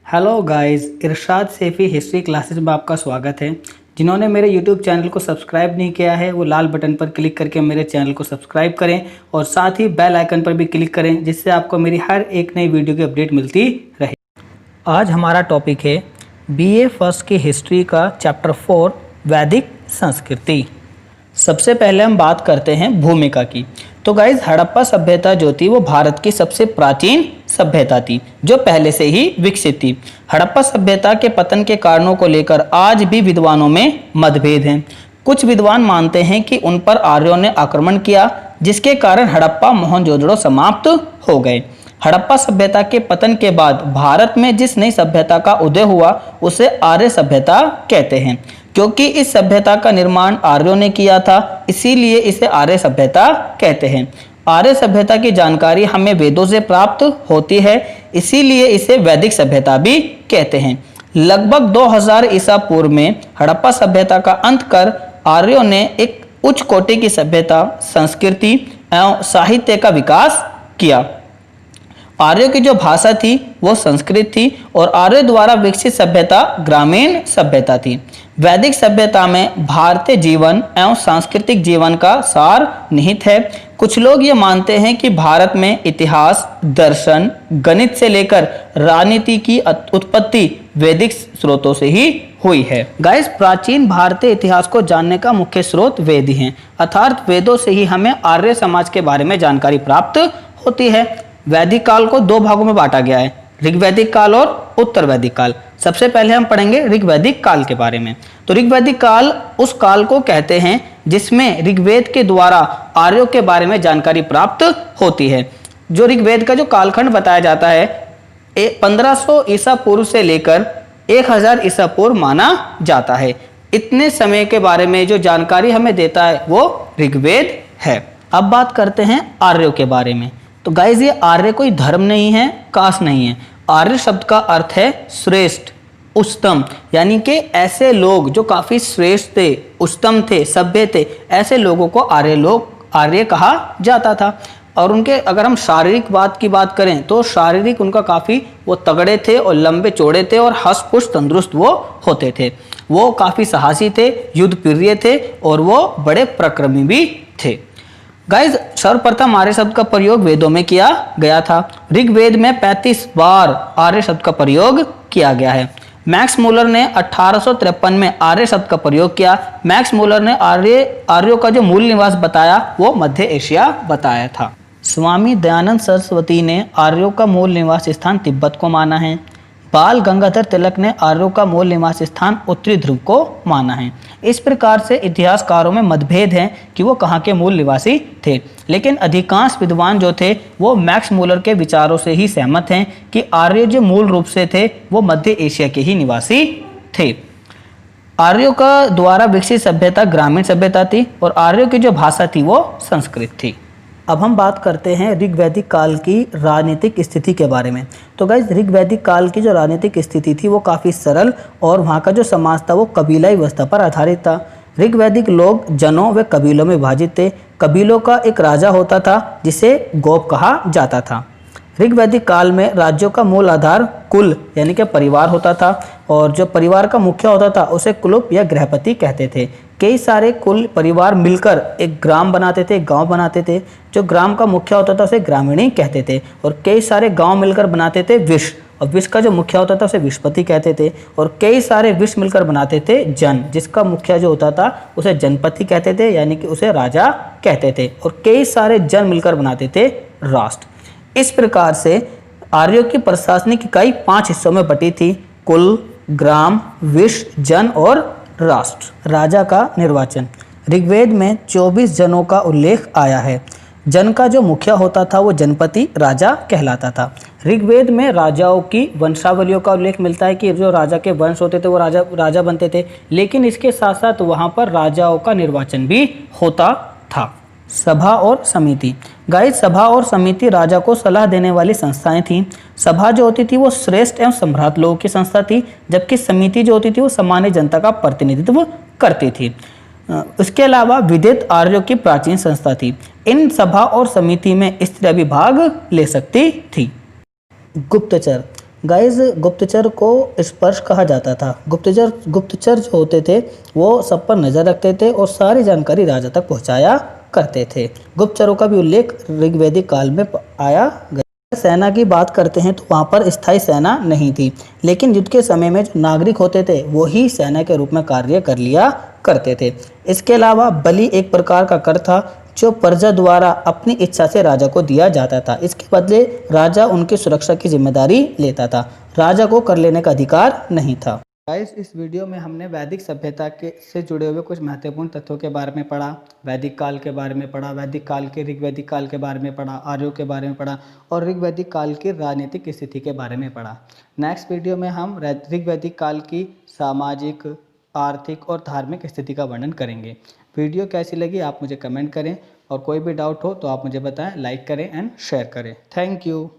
Hello guys, इरशाद Saifi history classes में आपका स्वागत है। जिन्होंने मेरे यूट्यूब चैनल को सब्सक्राइब नहीं किया है वो लाल बटन पर क्लिक करके मेरे चैनल को सब्सक्राइब करें और साथ ही बेल आइकन पर भी क्लिक करें, जिससे आपको मेरी हर एक नई वीडियो की अपडेट मिलती रहे। आज हमारा टॉपिक है BA फर्स्ट की हिस्ट्री का चैप्टर 4 वैदिक संस्कृति। सबसे पहले हम बात करते हैं भूमिका की। तो गाइज, हड़प्पा सभ्यता जो थी वो भारत की सबसे प्राचीन सभ्यता थी जो पहले से ही विकसित थी। हड़प्पा सभ्यता के पतन के कारणों को लेकर आज भी विद्वानों में मतभेद हैं। कुछ विद्वान मानते हैं कि उन पर आर्यों ने आक्रमण किया, जिसके कारण हड़प्पा मोहनजोदड़ो समाप्त हो गए। हड़प्पा सभ्यता के पतन के बाद भारत में जिस नई सभ्यता का उदय हुआ उसे आर्य सभ्यता कहते हैं। क्योंकि इस सभ्यता का निर्माण आर्यों ने किया था, इसीलिए इसे आर्य सभ्यता कहते हैं। आर्य सभ्यता की जानकारी हमें वेदों से प्राप्त होती है, इसीलिए इसे वैदिक सभ्यता भी कहते हैं। लगभग 2000 ईसा पूर्व में हड़प्पा सभ्यता का अंत कर आर्यों ने एक उच्च कोटि की सभ्यता, संस्कृति एवं साहित्य का विकास किया। आर्यों की जो भाषा थी वो संस्कृत थी और आर्यों द्वारा विकसित सभ्यता ग्रामीण सभ्यता थी। वैदिक सभ्यता में भारतीय जीवन एवं सांस्कृतिक जीवन का सार निहित है। कुछ लोग ये मानते हैं कि भारत में इतिहास, दर्शन, गणित से लेकर राजनीति की उत्पत्ति वैदिक स्रोतों से ही हुई है। गाइस, प्राचीन भारतीय इतिहास को जानने का मुख्य स्रोत वेद ही हैं, अर्थात वेदों से ही हमें आर्य समाज के बारे में जानकारी प्राप्त होती है। वैदिक काल को दो भागों में बांटा गया है, ऋग्वैदिक काल और उत्तर वैदिक काल। सबसे पहले हम पढ़ेंगे ऋग्वैदिक काल के बारे में। तो ऋग्वैदिक काल उस काल को कहते हैं जिसमें ऋग्वेद के द्वारा आर्यों के बारे में जानकारी प्राप्त होती है। जो ऋग्वेद का जो कालखंड बताया जाता है 1500 ईसा पूर्व से लेकर 1000 ईसा पूर्व माना जाता है। इतने समय के बारे में जो जानकारी हमें देता है वो ऋग्वेद है। अब बात करते हैं आर्यों के बारे में। तो गाइज, ये आर्य कोई धर्म नहीं है, कास्ट नहीं है। आर्य शब्द का अर्थ है श्रेष्ठ, उच्चतम, यानी कि ऐसे लोग जो काफी श्रेष्ठ थे, उच्चतम थे, सभ्य थे, ऐसे लोगों को आर्य कहा जाता था। और उनके अगर हम शारीरिक की बात करें तो शारीरिक उनका काफी वो तगड़े थे और लंबे चौड़े थे और हष्ट पुष्ट तंदुरुस्त वो होते थे। वो काफी साहसी थे, युद्ध प्रिय थे और वो बड़े पराक्रमी भी थे। गाइज, सर्वप्रथम आर्य शब्द का प्रयोग वेदों में किया गया था। ऋग्वेद में 35 बार आर्य शब्द का प्रयोग किया गया है। मैक्स मूलर ने 1853 में आर्य शब्द का प्रयोग किया। मैक्स मूलर ने आर्यों का जो मूल निवास बताया वो मध्य एशिया बताया था। स्वामी दयानंद सरस्वती ने आर्यों का मूल निवास स्थान तिब्बत को माना है। बाल गंगाधर तिलक ने आर्यों का मूल निवास स्थान उत्तरी ध्रुव को माना है। इस प्रकार से इतिहासकारों में मतभेद हैं कि वो कहाँ के मूल निवासी थे, लेकिन अधिकांश विद्वान जो थे वो मैक्स मूलर के विचारों से ही सहमत हैं कि आर्य जो मूल रूप से थे वो मध्य एशिया के ही निवासी थे। आर्यों का द्वारा विकसित सभ्यता ग्रामीण सभ्यता थी और आर्यों की जो भाषा थी वो संस्कृत थी। अब हम बात करते हैं ऋग्वैदिक काल की राजनीतिक स्थिति के बारे में। तो गाइज, ऋग्वैदिक काल की जो राजनीतिक स्थिति थी वो काफ़ी सरल और वहाँ का जो समाज था वो कबीलाई व्यवस्था पर आधारित था। ऋग्वैदिक लोग जनों व कबीलों में विभाजित थे। कबीलों का एक राजा होता था जिसे गोप कहा जाता था। ऋग्वैदिक काल में राज्यों का मूल आधार कुल यानी कि परिवार होता था और जो परिवार का मुखिया होता था उसे कुलुप या गृहपति कहते थे। कई सारे कुल परिवार मिलकर एक ग्राम बनाते थे, गांव बनाते थे। जो ग्राम का मुखिया होता था उसे ग्रामीणी कहते थे और कई सारे गांव मिलकर बनाते थे विश, और विश का जो मुखिया होता था उसे विशपति कहते थे। और कई सारे विश मिलकर बनाते थे जन, जिसका मुखिया जो होता था उसे जनपति कहते थे, यानी कि उसे राजा कहते थे। और कई सारे जन मिलकर बनाते थे राष्ट्र। इस प्रकार से आर्यों की प्रशासनिक इकाई 5 हिस्सों में बटी थी: कुल, ग्राम, विश, जन और राष्ट्र। राजा का निर्वाचन। ऋग्वेद में 24 जनों का उल्लेख आया है। जन का जो मुखिया होता था वो जनपति राजा कहलाता था। ऋग्वेद में राजाओं की वंशावलियों का उल्लेख मिलता है कि जो राजा के वंश होते थे वो राजा बनते थे, लेकिन इसके साथ साथ वहाँ पर राजाओं का निर्वाचन भी होता था। सभा और समिति। गाइस, सभा और समिति राजा को सलाह देने वाली संस्थाएं थीं। सभा जो होती थी वो श्रेष्ठ एवं सम्राट लोगों की संस्था थी, जबकि समिति जो होती थी वो सामान्य जनता का प्रतिनिधित्व करती थी। इसके अलावा विदित आर्यों की प्राचीन संस्था थी। इन सभा और समिति में स्त्रियां भी भाग ले सकती थी। गुप्तचर। गाइस, गुप्तचर को स्पर्श कहा जाता था। गुप्तचर जो होते थे वो सब पर नज़र रखते थे और सारी जानकारी राजा तक पहुंचाया करते थे। गुप्तचरों का भी उल्लेख ऋग्वैदिक काल में आया गया। सेना की बात करते हैं तो वहाँ पर स्थायी सेना नहीं थी, लेकिन युद्ध के समय में जो नागरिक होते थे वो ही सेना के रूप में कार्य कर लिया करते थे। इसके अलावा बलि एक प्रकार का कर था जो प्रजा द्वारा अपनी इच्छा से राजा को दिया जाता था। इसके बदले राजा उनकी सुरक्षा की जिम्मेदारी लेता था, राजा को कर लेने का अधिकार नहीं था। गाइस, इस वीडियो में हमने वैदिक सभ्यता के से जुड़े हुए कुछ महत्वपूर्ण तथ्यों के बारे में पढ़ा, वैदिक काल के बारे में पढ़ा, वैदिक काल के ऋग्वैदिक काल के बारे में पढ़ा, आर्यों के बारे में पढ़ा और ऋग्वैदिक काल की राजनीतिक स्थिति के बारे में पढ़ा। नेक्स्ट वीडियो में हम ऋग्वैदिक काल की सामाजिक, आर्थिक और धार्मिक स्थिति का वर्णन करेंगे। वीडियो कैसी लगी आप मुझे कमेंट करें और कोई भी डाउट हो तो आप मुझे बताएं, लाइक करें एंड शेयर करें। Thank you.